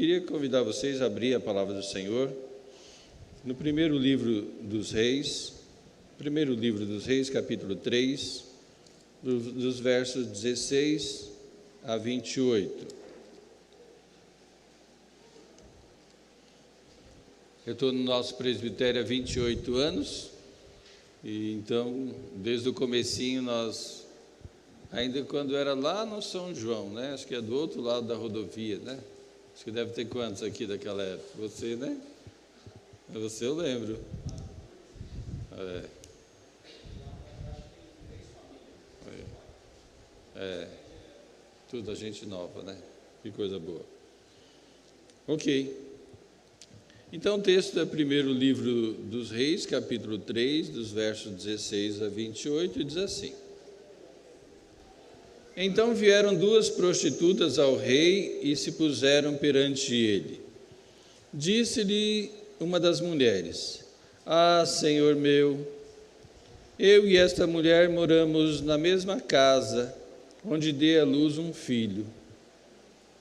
queria convidar vocês a abrir a palavra do Senhor no primeiro livro dos Reis, capítulo 3, dos versos 16 a 28. Eu estou no nosso presbitério há 28 anos, e então, desde o comecinho, nós, ainda quando era lá no São João, né? Acho que é do outro lado da rodovia, né? Acho que deve ter quantos aqui daquela época? Você, né? Você eu lembro. Tudo a gente nova, né? Que coisa boa. Ok. Então o texto é primeiro livro dos Reis, capítulo 3, dos versos 16 a 28, e diz assim: Então vieram duas prostitutas ao rei e se puseram perante ele. Disse-lhe uma das mulheres: Ah, senhor meu, eu e esta mulher moramos na mesma casa, onde dei à luz um filho.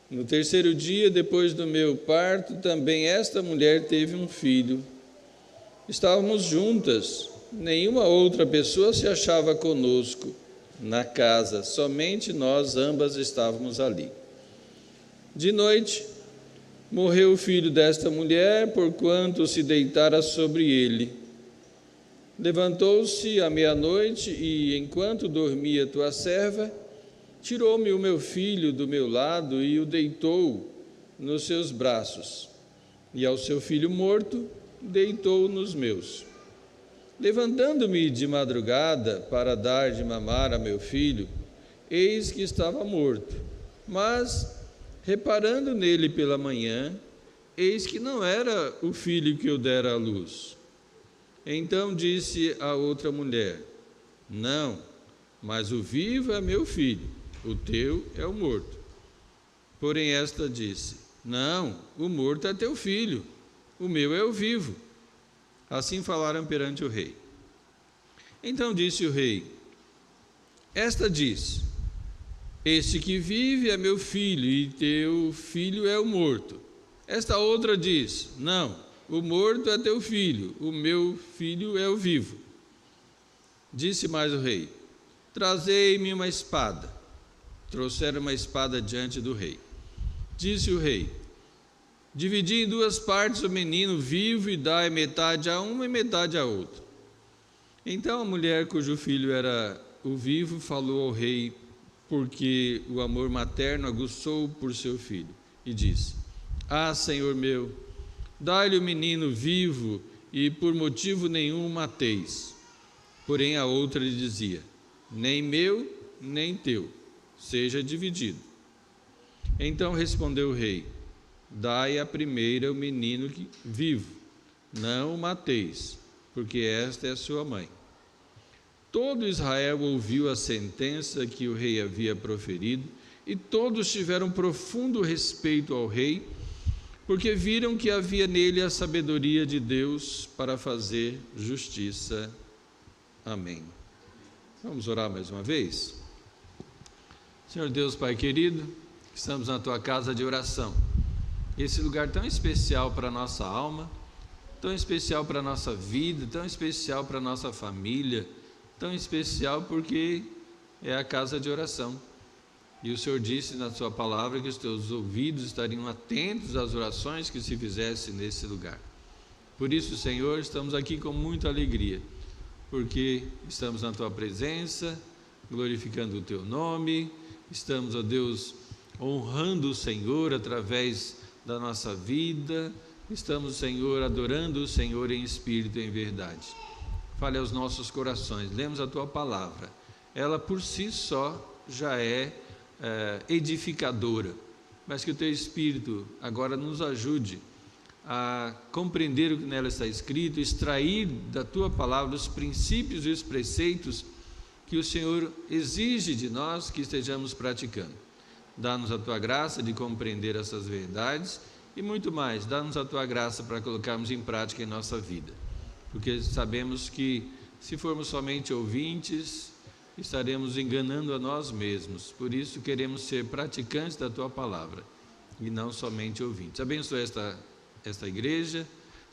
No terceiro dia, depois do meu parto, também esta mulher teve um filho. Estávamos juntas, nenhuma outra pessoa se achava conosco na casa, somente nós ambas estávamos ali. De noite, morreu o filho desta mulher, porquanto se deitara sobre ele. Levantou-se à meia-noite e, enquanto dormia tua serva, tirou-me o meu filho do meu lado e o deitou nos seus braços, e ao seu filho morto deitou nos meus. Levantando-me de madrugada para dar de mamar a meu filho, eis que estava morto, mas, reparando nele pela manhã, eis que não era o filho que eu dera à luz. Então disse a outra mulher: Não, mas o vivo é meu filho, o teu é o morto. Porém esta disse: Não, o morto é teu filho, o meu é o vivo. Assim falaram perante o rei. Então disse o rei: Esta diz: Este que vive é meu filho, e teu filho é o morto. Esta outra diz: Não, o morto é teu filho, o meu filho é o vivo. Disse mais o rei: Trazei-me uma espada. Trouxeram uma espada diante do rei. Disse o rei: Dividi em duas partes o menino vivo e dai metade a uma e metade a outra. Então a mulher cujo filho era o vivo falou ao rei, porque o amor materno aguçou por seu filho, e disse: Ah, senhor meu, dai-lhe o menino vivo e por motivo nenhum o mateis. Porém a outra lhe dizia: Nem meu, nem teu, seja dividido. Então respondeu o rei: Dai à primeira o menino vivo, não o mateis, porque esta é a sua mãe. Todo Israel ouviu a sentença que o rei havia proferido, e todos tiveram profundo respeito ao rei, porque viram que havia nele a sabedoria de Deus para fazer justiça. Amém. Vamos orar mais uma vez? Senhor Deus, Pai querido, estamos na Tua casa de oração. Esse lugar tão especial para a nossa alma, tão especial para a nossa vida, tão especial para a nossa família, tão especial porque é a casa de oração. E o Senhor disse na Sua palavra que os Teus ouvidos estariam atentos às orações que se fizessem nesse lugar. Por isso, Senhor, estamos aqui com muita alegria, porque estamos na Tua presença, glorificando o Teu nome. Estamos, ó Deus, honrando o Senhor através da nossa vida. Estamos, Senhor, adorando o Senhor em espírito e em verdade. Fale aos nossos corações. Lemos a Tua palavra. Ela por si só já é edificadora. Mas que o Teu Espírito agora nos ajude a compreender o que nela está escrito, extrair da Tua palavra os princípios e os preceitos que o Senhor exige de nós que estejamos praticando. Dá-nos a Tua graça de compreender essas verdades e muito mais, dá-nos a Tua graça para colocarmos em prática em nossa vida, porque sabemos que se formos somente ouvintes, estaremos enganando a nós mesmos. Por isso queremos ser praticantes da Tua palavra. e não somente ouvintes. Abençoe esta igreja,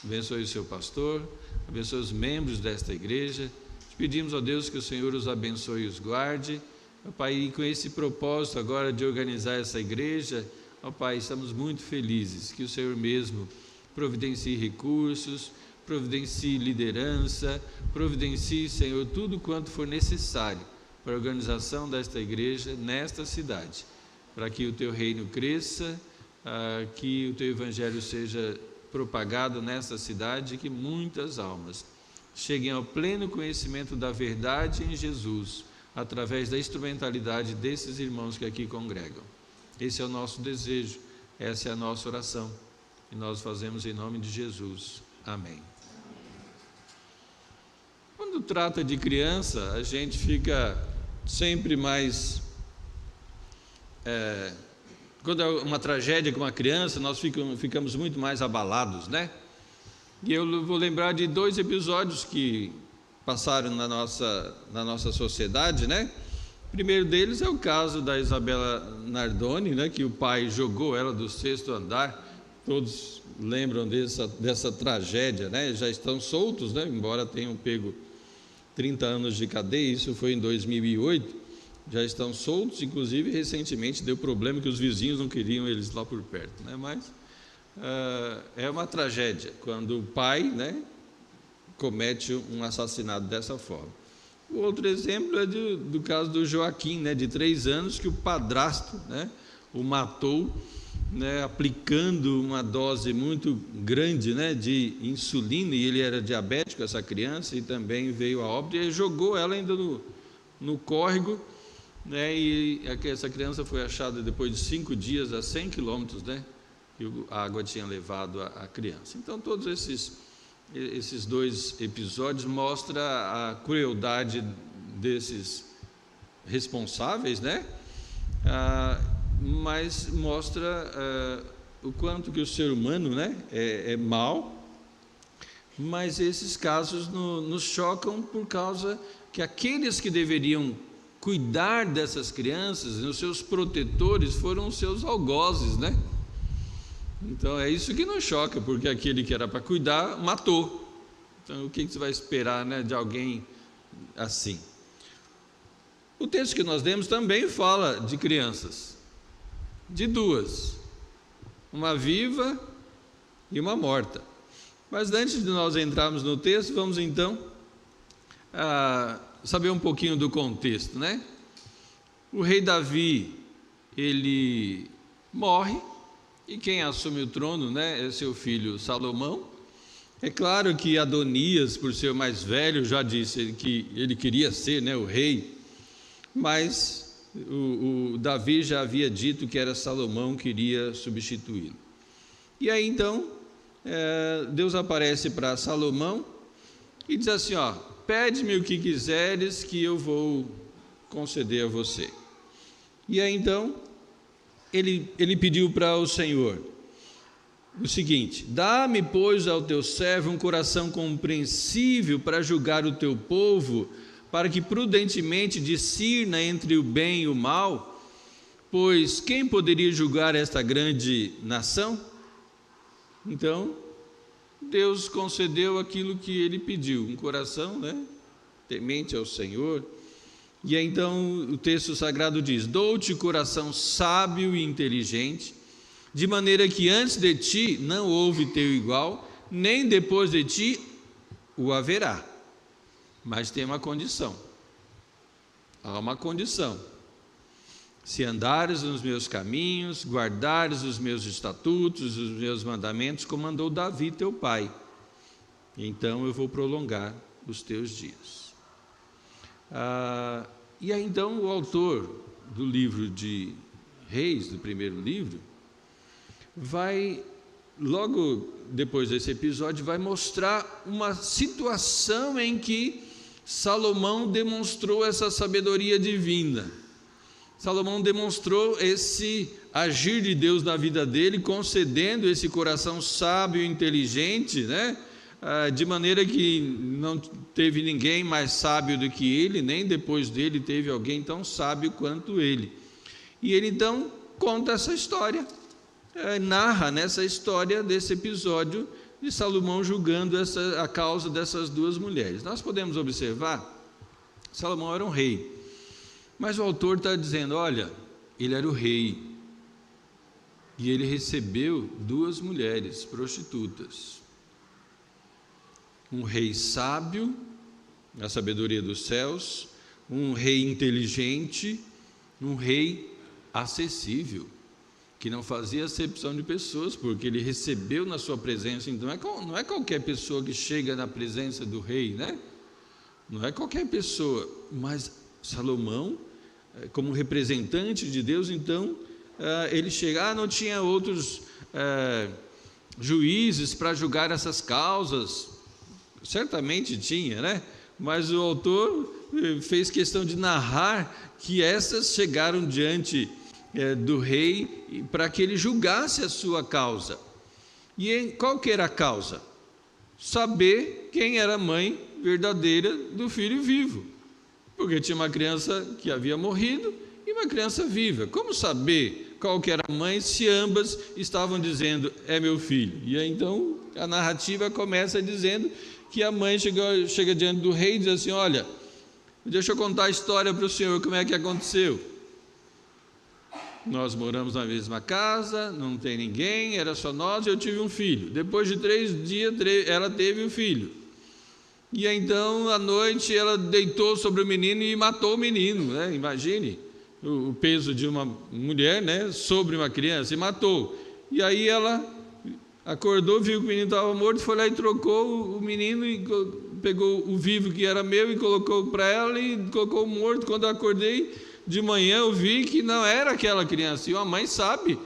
abençoe o seu pastor, abençoe os membros desta igreja. Te pedimos, ó Deus, que o Senhor os abençoe e os guarde. Ó Pai, e com esse propósito agora de organizar essa igreja, ó Pai, estamos muito felizes que o Senhor mesmo providencie recursos, providencie liderança, providencie, Senhor, tudo quanto for necessário para a organização desta igreja nesta cidade, para que o Teu reino cresça, que o Teu evangelho seja propagado nesta cidade e que muitas almas cheguem ao pleno conhecimento da verdade em Jesus, através da instrumentalidade desses irmãos que aqui congregam. Esse é o nosso desejo, essa é a nossa oração, e nós fazemos em nome de Jesus. Amém. Quando trata de criança, a gente fica sempre mais... quando é uma tragédia com uma criança, nós ficamos muito mais abalados, né? E eu vou lembrar de 2 episódios que passaram na nossa sociedade, né? O primeiro deles é o caso da Isabela Nardoni, né? Que o pai jogou ela do 6º andar. Todos lembram dessa tragédia, né? Já estão soltos, né? Embora tenham pego 30 anos de cadeia, isso foi em 2008, já estão soltos. Inclusive recentemente deu problema que os vizinhos não queriam eles lá por perto, né? Mas é uma tragédia quando o pai, né, comete um assassinato dessa forma. O outro exemplo é do caso do Joaquim, né, de 3 anos, que o padrasto, né, o matou, né, aplicando uma dose muito grande, né, de insulina, e ele era diabético, essa criança, e também veio a óbito, e jogou ela ainda no córrego, né, e essa criança foi achada depois de 5 dias a 100 quilômetros, né, que a água tinha levado a criança. Então todos esses 2 episódios mostram a crueldade desses responsáveis, né? Mas mostra o quanto que o ser humano, né, é mau. Mas esses casos nos chocam por causa que aqueles que deveriam cuidar dessas crianças, os seus protetores, foram os seus algozes, né? Então é isso que nos choca, porque aquele que era para cuidar matou. Então o que você vai esperar, né, de alguém assim? O texto que nós lemos também fala de crianças, de 2, uma viva e uma morta. Mas antes de nós entrarmos no texto, vamos então saber um pouquinho do contexto, né? O rei Davi, ele morre, e quem assume o trono, né, é seu filho Salomão. É claro que Adonias, por ser mais velho, já disse que ele queria ser, né, o rei, mas o Davi já havia dito que era Salomão que iria substituí-lo. E aí então Deus aparece para Salomão e diz assim: pede-me o que quiseres que eu vou conceder a você. E aí então ele pediu para o Senhor o seguinte: dá-me, pois, ao teu servo um coração compreensível para julgar o teu povo, para que prudentemente discirna entre o bem e o mal, pois quem poderia julgar esta grande nação? Então Deus concedeu aquilo que ele pediu, um coração, né, temente ao Senhor. E então o texto sagrado diz: dou-te coração sábio e inteligente, de maneira que antes de ti não houve teu igual, nem depois de ti o haverá. Mas tem uma condição. Há uma condição: se andares nos meus caminhos, guardares os meus estatutos, os meus mandamentos, como mandou Davi teu pai, então eu vou prolongar os teus dias. E aí então o autor do livro de Reis, do primeiro livro, vai, logo depois desse episódio, vai mostrar uma situação em que Salomão demonstrou essa sabedoria divina. Salomão demonstrou esse agir de Deus na vida dele, concedendo esse coração sábio e inteligente, né? De maneira que não teve ninguém mais sábio do que ele, nem depois dele teve alguém tão sábio quanto ele. E ele então conta essa história. narra nessa história desse episódio de Salomão julgando a causa dessas duas mulheres. Nós podemos observar, Salomão era um rei, mas o autor está dizendo, olha, ele era o rei, e ele recebeu duas mulheres prostitutas. Um rei sábio, a sabedoria dos céus, um rei inteligente, um rei acessível, que não fazia acepção de pessoas, porque ele recebeu na sua presença. Então não é qualquer pessoa que chega na presença do rei, né? Não é qualquer pessoa, mas Salomão, como representante de Deus, então ele chega, não tinha outros juízes para julgar essas causas, certamente tinha, né? Mas o autor fez questão de narrar que essas chegaram diante do rei para que ele julgasse a sua causa. E qual que era a causa? Saber quem era a mãe verdadeira do filho vivo, porque tinha uma criança que havia morrido e uma criança viva. Como saber qual que era a mãe se ambas estavam dizendo, é meu filho? E aí, então a narrativa começa dizendo que a mãe chega diante do rei e diz assim, olha, deixa eu contar a história para o senhor, como é que aconteceu. Nós moramos na mesma casa, não tem ninguém, era só nós e eu tive um filho. Depois de 3 dias, ela teve um filho. E aí, então, à noite, ela deitou sobre o menino e matou o menino, né? Imagine o peso de uma mulher, né, sobre uma criança, e matou. E aí ela acordou, viu que o menino estava morto, foi lá e trocou o menino, e pegou o vivo que era meu e colocou para ela, e colocou o morto. Quando eu acordei de manhã, eu vi que não era aquela criança. E a mãe sabe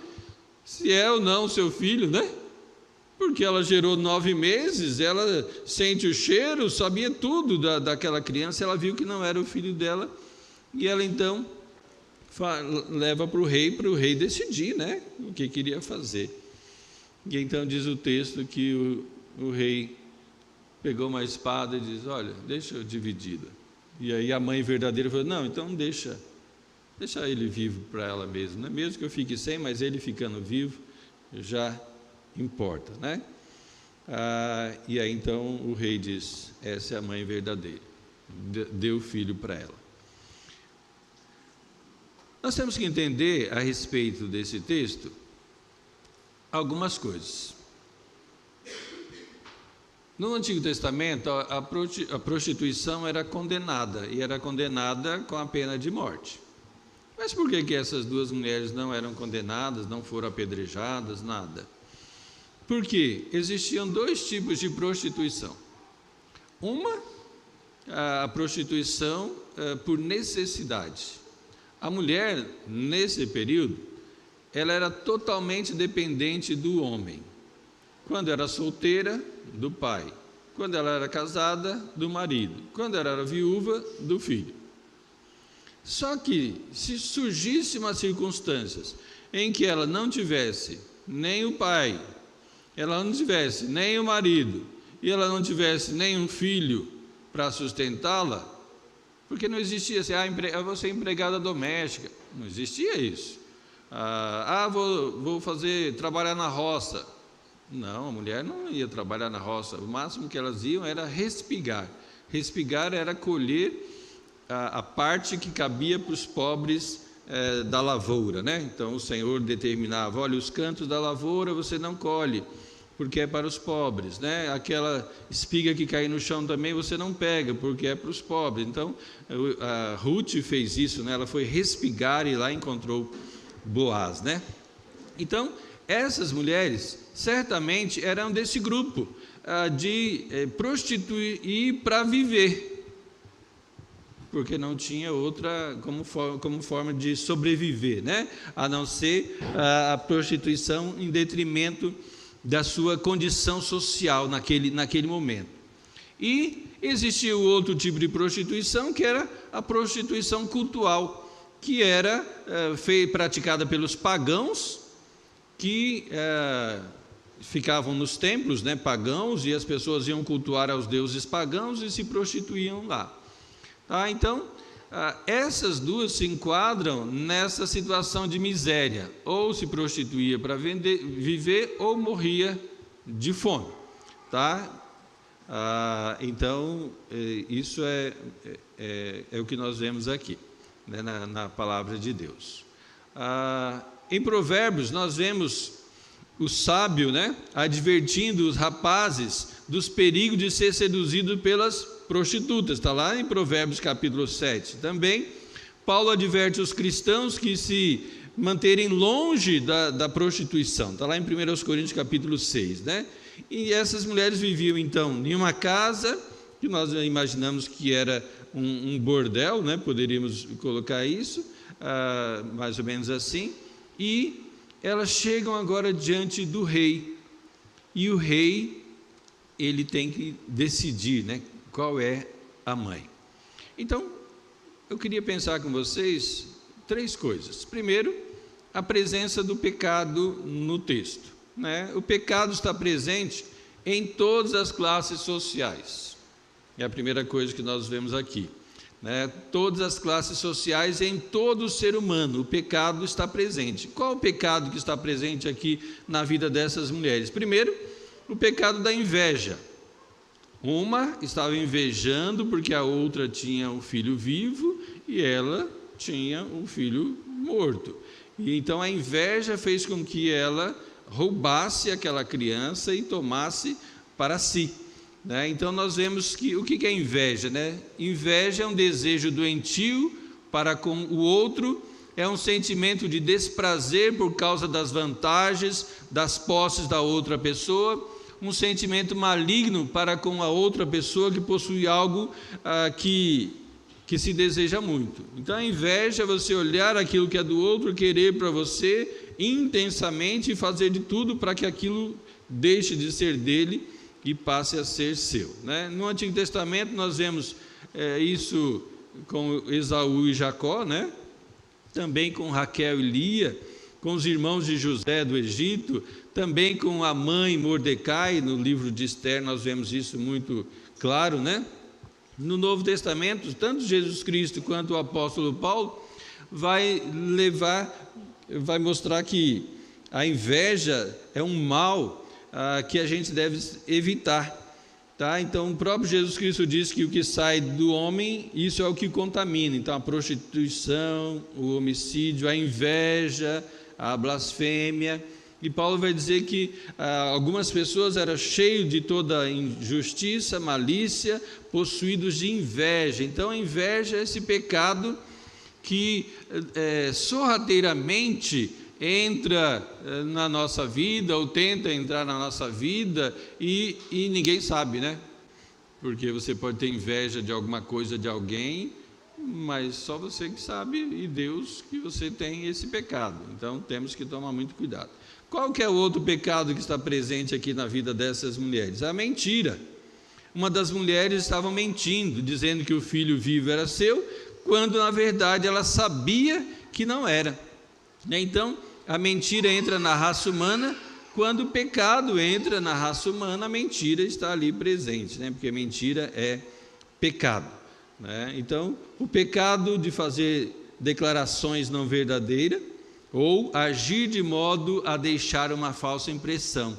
se é ou não seu filho, né? Porque ela gerou 9 meses, ela sente o cheiro, sabia tudo daquela criança. Ela viu que não era o filho dela, e ela então leva para o rei decidir, né, o que queria fazer. E então diz o texto que o rei pegou uma espada e diz, olha, deixa eu dividida. E aí a mãe verdadeira falou, não, então deixa ele vivo para ela mesmo, né? Mesmo que eu fique sem, mas ele ficando vivo já importa, né? E aí então o rei diz, essa é a mãe verdadeira, deu o filho para ela. Nós temos que entender a respeito desse texto algumas coisas. No Antigo Testamento, a prostituição era condenada, e era condenada com a pena de morte. Mas por que essas duas mulheres não eram condenadas, não foram apedrejadas, nada? Porque existiam 2 tipos de prostituição. Uma, a prostituição por necessidade. A mulher, nesse período, ela era totalmente dependente do homem. Quando era solteira, do pai. Quando ela era casada, do marido. Quando ela era viúva, do filho. Só que, se surgisse umas circunstâncias em que ela não tivesse nem o pai, ela não tivesse nem o marido, e ela não tivesse nem um filho para sustentá-la, porque não existia assim, eu vou ser empregada doméstica, não existia isso. Vou trabalhar na roça. Não, a mulher não ia trabalhar na roça, o máximo que elas iam era respigar. Respigar era colher a parte que cabia para os pobres da lavoura, né? Então o Senhor determinava, olha, os cantos da lavoura você não colhe, porque é para os pobres, né? Aquela espiga que cai no chão também você não pega, porque é para os pobres. Então a Ruth fez isso, né? Ela foi respigar e lá encontrou Boaz, né? Então essas mulheres certamente eram desse grupo de prostituir para viver, porque não tinha outra como forma de sobreviver, né? A não ser a prostituição em detrimento da sua condição social naquele momento. E existia o outro tipo de prostituição, que era a prostituição cultual, que era praticada pelos pagãos, que ficavam nos templos, né, pagãos, e as pessoas iam cultuar aos deuses pagãos e se prostituíam lá. Então, essas duas se enquadram nessa situação de miséria, ou se prostituía para viver, ou morria de fome, tá? Então, isso é o que nós vemos aqui, né, na palavra de Deus. Em Provérbios, nós vemos o sábio, né, advertindo os rapazes dos perigos de ser seduzido pelas prostitutas. Está lá em Provérbios capítulo 7. Também, Paulo adverte os cristãos que se manterem longe da prostituição. Está lá em 1 Coríntios capítulo 6, né? E essas mulheres viviam, então, em uma casa, que nós imaginamos que era um bordel, né? Poderíamos colocar isso, mais ou menos assim, e elas chegam agora diante do rei, e o rei, ele tem que decidir, né, qual é a mãe. Então, eu queria pensar com vocês 3 coisas. Primeiro, a presença do pecado no texto, né? O pecado está presente em todas as classes sociais. É a primeira coisa que nós vemos aqui, né? Todas as classes sociais, em todo o ser humano, o pecado está presente. Qual o pecado que está presente aqui na vida dessas mulheres? Primeiro, o pecado da inveja. Uma estava invejando porque a outra tinha um filho vivo e ela tinha um filho morto. E então a inveja fez com que ela roubasse aquela criança e tomasse para si, né? Então nós vemos que o que é inveja, né? Inveja é um desejo doentio para com o outro, é um sentimento de desprazer por causa das vantagens, das posses da outra pessoa, um sentimento maligno para com a outra pessoa que possui algo que se deseja muito. Então a inveja é você olhar aquilo que é do outro, querer para você intensamente e fazer de tudo para que aquilo deixe de ser dele e passe a ser seu, né? No Antigo Testamento nós vemos isso com Esaú e Jacó, né? Também com Raquel e Lia, com os irmãos de José do Egito, também com a mãe Mordecai. No livro de Esther nós vemos isso muito claro, né? No Novo Testamento, tanto Jesus Cristo quanto o apóstolo Paulo vai mostrar que a inveja é um mal que a gente deve evitar, tá? Então o próprio Jesus Cristo diz que o que sai do homem, isso é o que contamina. Então a prostituição, o homicídio, a inveja, a blasfêmia. E Paulo vai dizer que algumas pessoas eram cheias de toda injustiça, malícia, possuídos de inveja. Então a inveja é esse pecado que sorrateiramente entra na nossa vida, ou tenta entrar na nossa vida, e ninguém sabe, né? Porque você pode ter inveja de alguma coisa de alguém, mas só você que sabe, e Deus, que você tem esse pecado. Então temos que tomar muito cuidado. Qual que é o outro pecado que está presente aqui na vida dessas mulheres? A mentira. Uma das mulheres estava mentindo, dizendo que o filho vivo era seu, quando na verdade ela sabia que não era. Então a mentira entra na raça humana. Quando o pecado entra na raça humana, a mentira está ali presente, né? Porque mentira é pecado, né? Então o pecado de fazer declarações não verdadeiras, ou agir de modo a deixar uma falsa impressão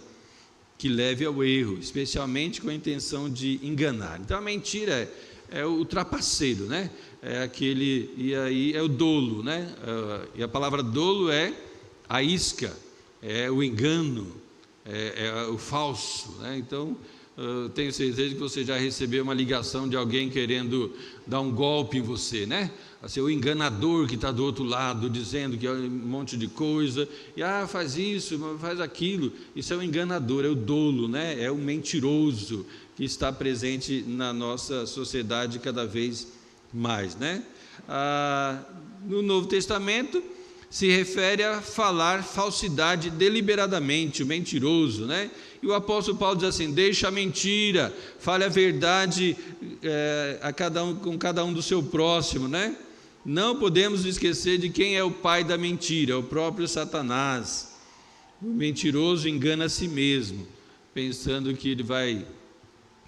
que leve ao erro, especialmente com a intenção de enganar. Então a mentira é o trapaceiro, né? É aquele, e aí é o dolo, né? E a palavra dolo é a isca, é o engano, é o falso, né? Então tenho certeza que você já recebeu uma ligação de alguém querendo dar um golpe em você, né? Assim, o enganador que está do outro lado, dizendo que é um monte de coisa, e faz isso, faz aquilo. Isso é o enganador, é o dolo, né? É o mentiroso que está presente na nossa sociedade cada vez mais, né? No Novo Testamento se refere a falar falsidade deliberadamente, o mentiroso, né? E o apóstolo Paulo diz assim: deixa a mentira, fale a verdade com cada um do seu próximo, né? Não podemos esquecer de quem é o pai da mentira, o próprio Satanás. O mentiroso engana a si mesmo, pensando que ele vai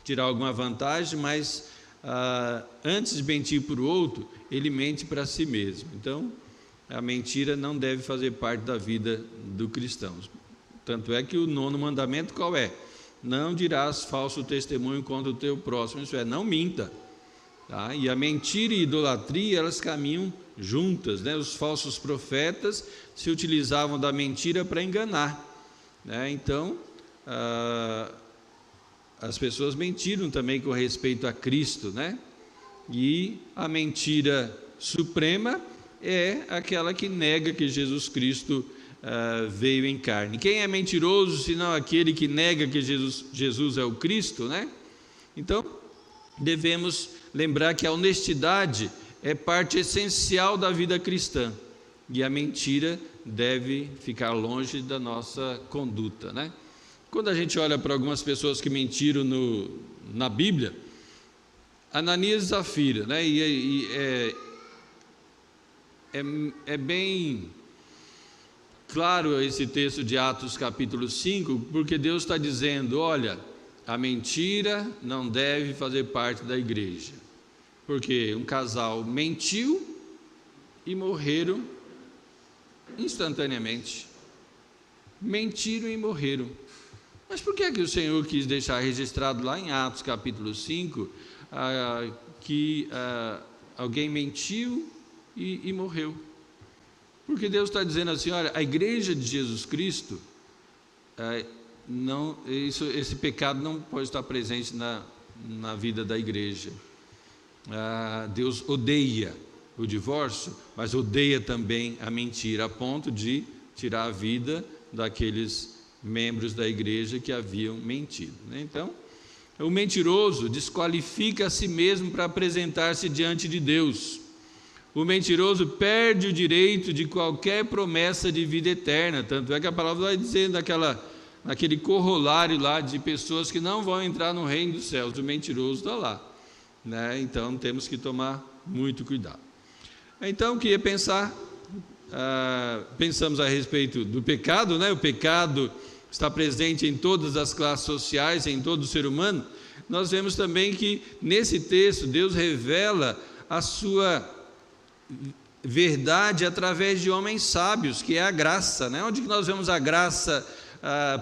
tirar alguma vantagem, mas antes de mentir para o outro, ele mente para si mesmo. Então, a mentira não deve fazer parte da vida do cristão. Tanto é que o 9º mandamento qual é? Não dirás falso testemunho contra o teu próximo, isso é, não minta. Tá? E a mentira e a idolatria, elas caminham juntas, né? Os falsos profetas se utilizavam da mentira para enganar, né? Então, as pessoas mentiram também com respeito a Cristo, né? E a mentira suprema é aquela que nega que Jesus Cristo veio em carne. Quem é mentiroso senão aquele que nega que Jesus é o Cristo, né? Então, devemos lembrar que a honestidade é parte essencial da vida cristã e a mentira deve ficar longe da nossa conduta, né? Quando a gente olha para algumas pessoas que mentiram na Bíblia, Ananias e Safira, né? É bem claro esse texto de Atos capítulo 5, porque Deus está dizendo, olha, a mentira não deve fazer parte da igreja, porque um casal mentiu e morreram instantaneamente. Mentiram e morreram. Mas por que o Senhor quis deixar registrado lá em Atos capítulo 5 que alguém mentiu e morreu? Porque Deus está dizendo assim, olha, a igreja de Jesus Cristo, esse pecado não pode estar presente na vida da igreja. Deus odeia o divórcio, mas odeia também a mentira, a ponto de tirar a vida daqueles membros da igreja que haviam mentido, né? Então, o mentiroso desqualifica a si mesmo para apresentar-se diante de Deus. O mentiroso perde o direito de qualquer promessa de vida eterna, tanto é que a palavra vai dizendo naquele corolário lá de pessoas que não vão entrar no reino dos céus, o mentiroso está lá, né? Então temos que tomar muito cuidado. Então queria pensamos a respeito do pecado, né? O pecado está presente em todas as classes sociais, em todo o ser humano. Nós vemos também que nesse texto Deus revela a sua verdade através de homens sábios, que é a graça, né? Onde que nós vemos a graça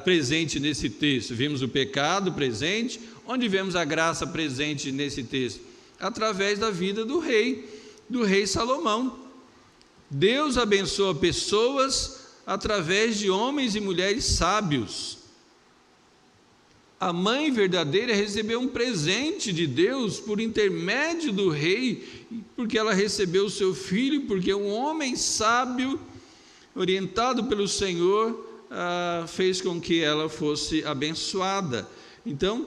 presente nesse texto? Vimos o pecado presente. Onde vemos a graça presente nesse texto? Através da vida do rei Salomão. Deus abençoa pessoas através de homens e mulheres sábios. A mãe verdadeira recebeu um presente de Deus por intermédio do rei, porque ela recebeu o seu filho, porque um homem sábio, orientado pelo Senhor, fez com que ela fosse abençoada. Então,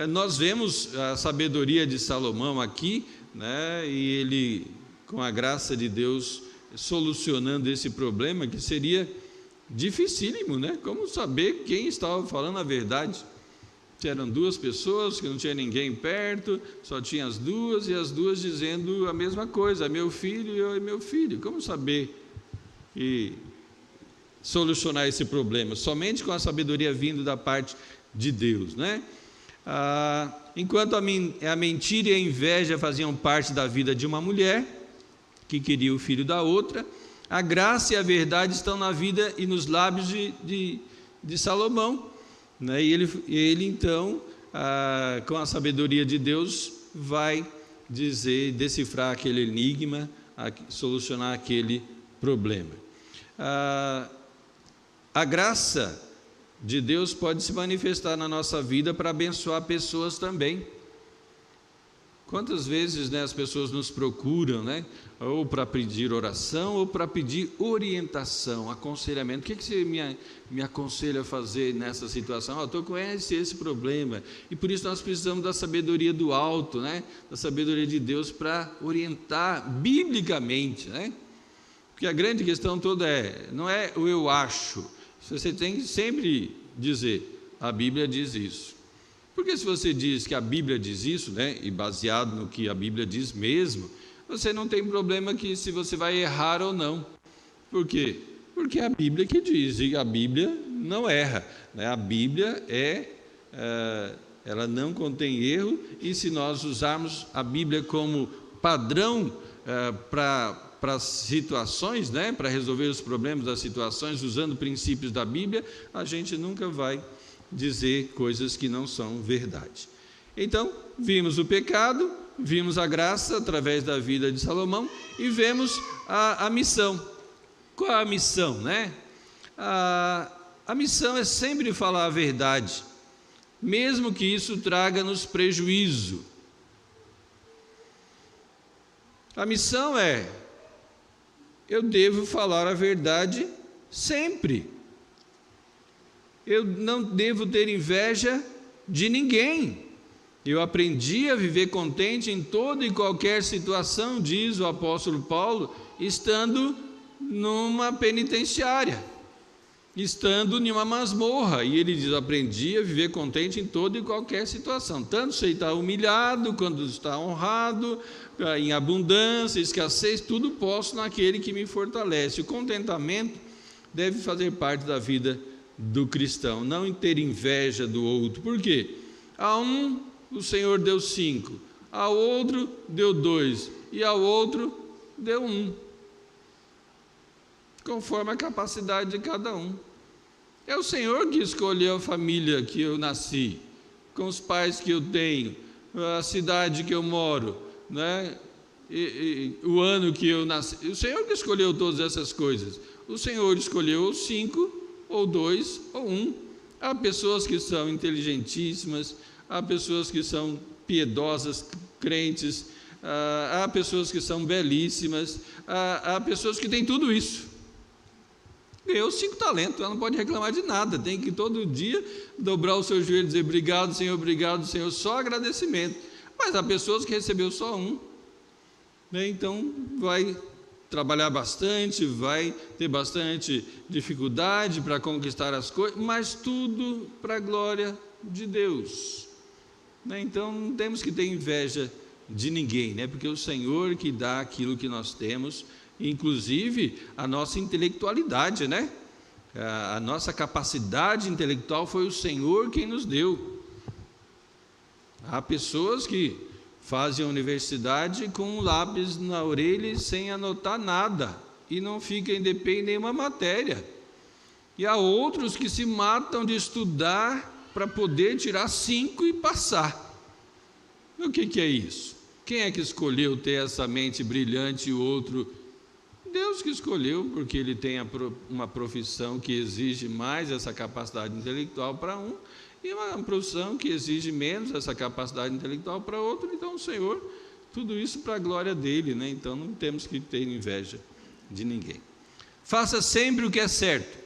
nós vemos a sabedoria de Salomão aqui, né? E ele, com a graça de Deus, solucionando esse problema que seria dificílimo, né? Como saber quem estava falando a verdade? Eram duas pessoas que não tinha ninguém perto, só tinha as duas, e as duas dizendo a mesma coisa, meu filho e eu e meu filho. Como saber e solucionar esse problema? Somente com a sabedoria vindo da parte de Deus, né? Enquanto a mentira e a inveja faziam parte da vida de uma mulher que queria o filho da outra, a graça e a verdade estão na vida e nos lábios de Salomão, né? E ele então, com a sabedoria de Deus, vai decifrar aquele enigma, solucionar aquele problema. A graça de Deus pode se manifestar na nossa vida para abençoar pessoas também. Quantas vezes, né, as pessoas nos procuram, né, ou para pedir oração ou para pedir orientação, aconselhamento. O que você me aconselha a fazer nessa situação? Eu estou com esse problema, e por isso nós precisamos da sabedoria do alto, né, da sabedoria de Deus para orientar biblicamente, né? Porque a grande questão toda não é o eu acho. Você tem que sempre dizer, a Bíblia diz isso. Porque se você diz que a Bíblia diz isso, né, e baseado no que a Bíblia diz mesmo, você não tem problema que se você vai errar ou não. Por quê? Porque é a Bíblia que diz, e a Bíblia não erra, né? A Bíblia é ela não contém erro, e se nós usarmos a Bíblia como padrão para situações, né, para resolver os problemas das situações, usando princípios da Bíblia, a gente nunca vai dizer coisas que não são verdade. Então, vimos o pecado, vimos a graça através da vida de Salomão e vemos a missão. Qual é a missão, né? A missão é sempre falar a verdade, mesmo que isso traga-nos prejuízo. A missão é: eu devo falar a verdade sempre. Eu não devo ter inveja de ninguém. Eu aprendi a viver contente em toda e qualquer situação, diz o apóstolo Paulo, estando numa penitenciária, estando em uma masmorra. E ele diz: aprendi a viver contente em toda e qualquer situação, tanto se está humilhado, quando está honrado, em abundância, escassez, tudo posso naquele que me fortalece. O contentamento deve fazer parte da vida do cristão, não ter inveja do outro. Por quê? A um o Senhor deu 5, ao outro deu 2 e ao outro deu 1, conforme a capacidade de cada um. É o Senhor que escolheu a família que eu nasci, com os pais que eu tenho, a cidade que eu moro, né? O ano que eu nasci. O Senhor que escolheu todas essas coisas. O Senhor escolheu 5, ou 2, ou 1. Há pessoas que são inteligentíssimas, há pessoas que são piedosas, crentes, há pessoas que são belíssimas, há pessoas que têm tudo isso. Ganhou 5 talentos, ela não pode reclamar de nada, tem que todo dia dobrar o seu joelho e dizer: obrigado, Senhor, só agradecimento. Mas há pessoas que recebeu só 1, né? Então vai trabalhar bastante, vai ter bastante dificuldade para conquistar as coisas, mas tudo para a glória de Deus, né? Então não temos que ter inveja de ninguém, né? Porque é o Senhor que dá aquilo que nós temos, inclusive a nossa intelectualidade, né? A nossa capacidade intelectual foi o Senhor quem nos deu. Há pessoas que fazem a universidade com um lápis na orelha e sem anotar nada, e não ficam de pé em nenhuma matéria. E há outros que se matam de estudar para poder tirar 5 e passar. O que é isso? Quem é que escolheu ter essa mente brilhante e o outro? Deus que escolheu, porque ele tem uma profissão que exige mais essa capacidade intelectual para um, e uma profissão que exige menos essa capacidade intelectual para outro. Então o Senhor, tudo isso para a glória dele, né? Então não temos que ter inveja de ninguém. Faça sempre o que é certo,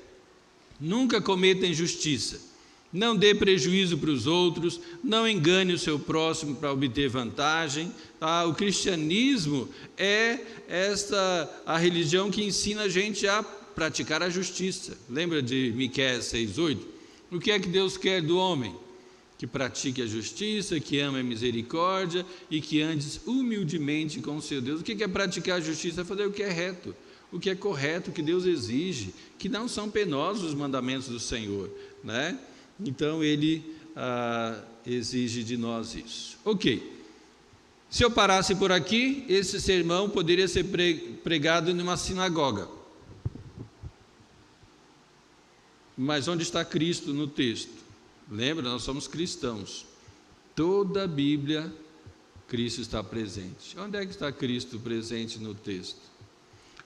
nunca cometa injustiça, não dê prejuízo para os outros, não engane o seu próximo para obter vantagem. O cristianismo é a religião que ensina a gente a praticar a justiça. Lembra de Miqueias 6:8? O que é que Deus quer do homem? Que pratique a justiça, que ame a misericórdia e que andes humildemente com o seu Deus. O que é praticar a justiça? É fazer o que é reto, o que é correto, o que Deus exige, que não são penosos os mandamentos do Senhor, né? Então ele exige de nós isso. Ok, se eu parasse por aqui, esse sermão poderia ser pregado em uma sinagoga. Mas onde está Cristo no texto? Lembra, nós somos cristãos. Toda a Bíblia, Cristo está presente. Onde é que está Cristo presente no texto?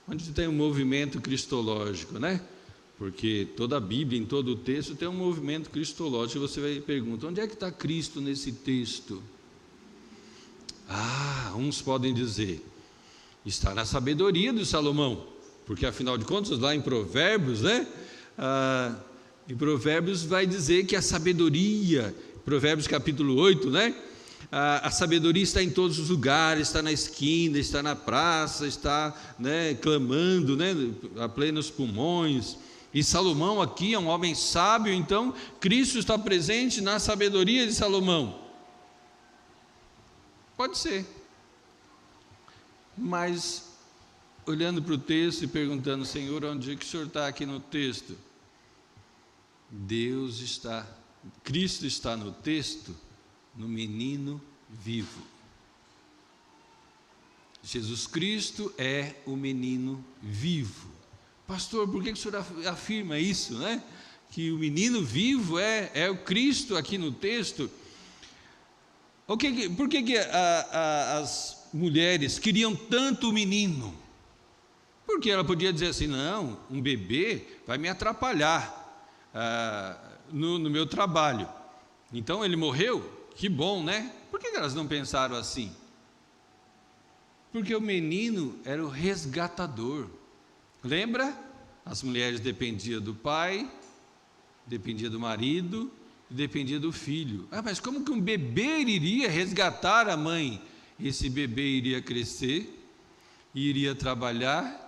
Onde tem um movimento cristológico, né? Porque toda a Bíblia, em todo o texto, tem um movimento cristológico. Você vai perguntar: onde é que está Cristo nesse texto? Uns podem dizer: está na sabedoria de Salomão, porque afinal de contas, lá em Provérbios, né? Em Provérbios vai dizer que a sabedoria, Provérbios capítulo 8, né? A sabedoria está em todos os lugares, está na esquina, está na praça, está, né, clamando, né, a plenos pulmões. E Salomão aqui é um homem sábio, então Cristo está presente na sabedoria de Salomão. Pode ser, mas olhando para o texto e perguntando: Senhor, onde é que o Senhor está aqui no texto? Cristo está no texto, no menino vivo. Jesus Cristo é o menino vivo. Pastor, por que o senhor afirma isso, né? Que o menino vivo é o Cristo aqui no texto? Por que as mulheres queriam tanto o menino? Porque ela podia dizer assim, não, um bebê vai me atrapalhar no meu trabalho. Então ele morreu? Que bom, né? Por que elas não pensaram assim? Porque o menino era o resgatador. Lembra? As mulheres dependiam do pai, dependiam do marido, dependiam do filho. Mas como que um bebê iria resgatar a mãe? Esse bebê iria crescer, iria trabalhar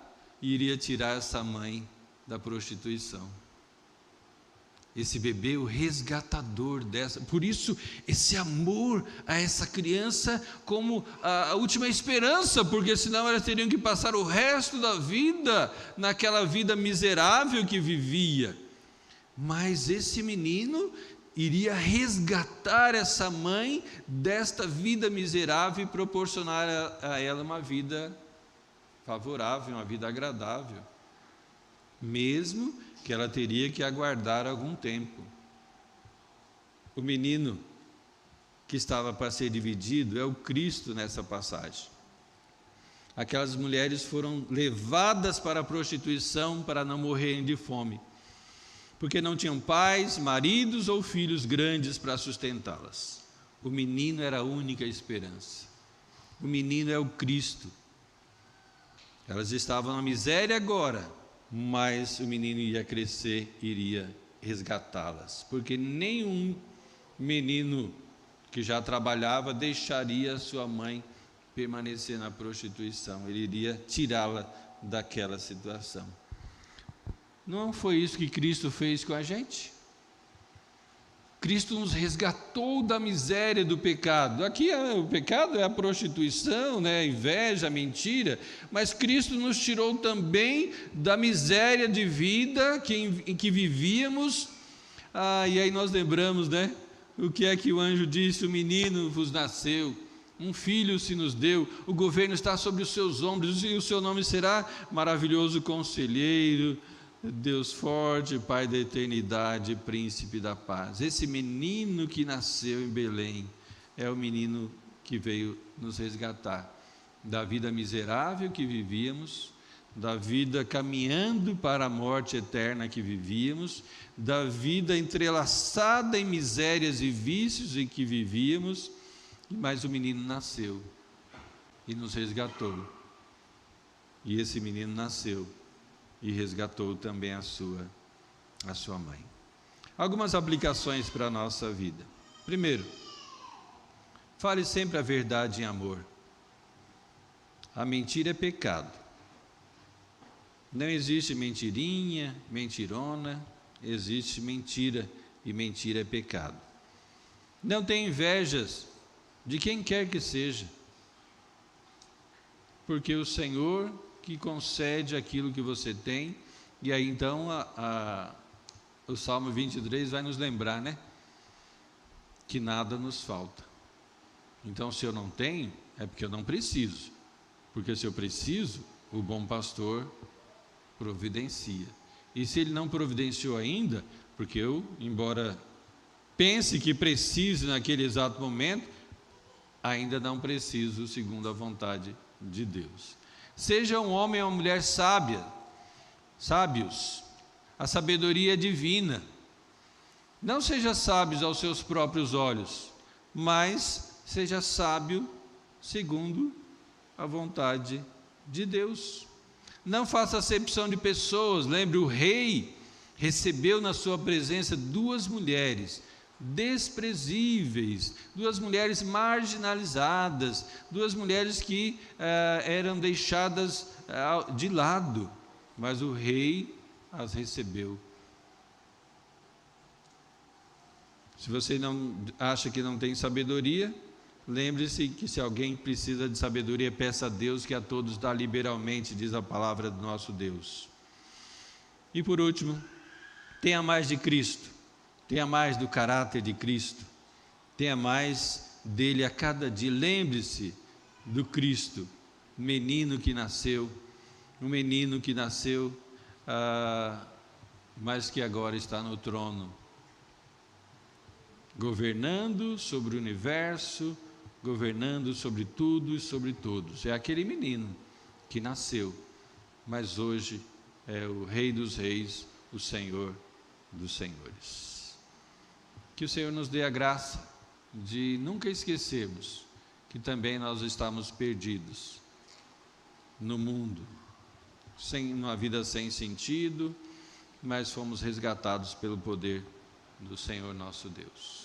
e iria tirar essa mãe da prostituição. Esse bebê, o resgatador dessa. Por isso, esse amor a essa criança como a última esperança, porque senão elas teriam que passar o resto da vida naquela vida miserável que vivia. Mas esse menino iria resgatar essa mãe desta vida miserável e proporcionar a ela uma vida favorável, uma vida agradável, mesmo que ela teria que aguardar algum tempo. O menino que estava para ser dividido é o Cristo nessa passagem. Aquelas mulheres foram levadas para a prostituição para não morrerem de fome, porque não tinham pais, maridos ou filhos grandes para sustentá-las. O menino era a única esperança. O menino é o Cristo. Elas estavam na miséria agora, mas o menino ia crescer, iria resgatá-las, porque nenhum menino que já trabalhava deixaria sua mãe permanecer na prostituição, ele iria tirá-la daquela situação. Não foi isso que Cristo fez com a gente? Cristo nos resgatou da miséria do pecado. Aqui o pecado é a prostituição, né? A inveja, a mentira, mas Cristo nos tirou também da miséria de vida em que vivíamos. E aí nós lembramos, né? O que é que o anjo disse? O menino vos nasceu, um filho se nos deu, o governo está sobre os seus ombros, e o seu nome será Maravilhoso Conselheiro, Deus forte, Pai da eternidade, Príncipe da paz. Esse menino que nasceu em Belém é o menino que veio nos resgatar da vida miserável que vivíamos, da vida caminhando para a morte eterna que vivíamos, da vida entrelaçada em misérias e vícios em que vivíamos, mas o menino nasceu e nos resgatou. E esse menino nasceu e resgatou também a sua mãe. Algumas aplicações para a nossa vida. Primeiro, fale sempre a verdade em amor. A mentira é pecado. Não existe mentirinha, mentirona, existe mentira, e mentira é pecado. Não tenha invejas de quem quer que seja, porque o Senhor que concede aquilo que você tem. E aí então o Salmo 23 vai nos lembrar, né? Que nada nos falta. Então, se eu não tenho, é porque eu não preciso, porque se eu preciso, o bom pastor providencia. E se ele não providenciou ainda, porque eu, embora pense que precise naquele exato momento, ainda não preciso segundo a vontade de Deus. Seja um homem ou uma mulher sábios, a sabedoria é divina. Não seja sábios aos seus próprios olhos, mas seja sábio segundo a vontade de Deus. Não faça acepção de pessoas. Lembre, o rei recebeu na sua presença duas mulheres desprezíveis, duas mulheres marginalizadas, duas mulheres que eram deixadas de lado, mas o rei as recebeu. Se você não acha que não tem sabedoria, lembre-se que se alguém precisa de sabedoria, peça a Deus, que a todos dá liberalmente, diz a palavra do nosso Deus. E por último, tenha mais de Cristo. Tenha mais do caráter de Cristo. Tenha mais dele a cada dia. Lembre-se do Cristo, menino que nasceu, um menino que nasceu, mas que agora está no trono, governando sobre o universo, governando sobre tudo e sobre todos. É aquele menino que nasceu, mas hoje é o Rei dos Reis, o Senhor dos Senhores. Que o Senhor nos dê a graça de nunca esquecermos que também nós estamos perdidos no mundo, numa vida sem sentido, mas fomos resgatados pelo poder do Senhor nosso Deus.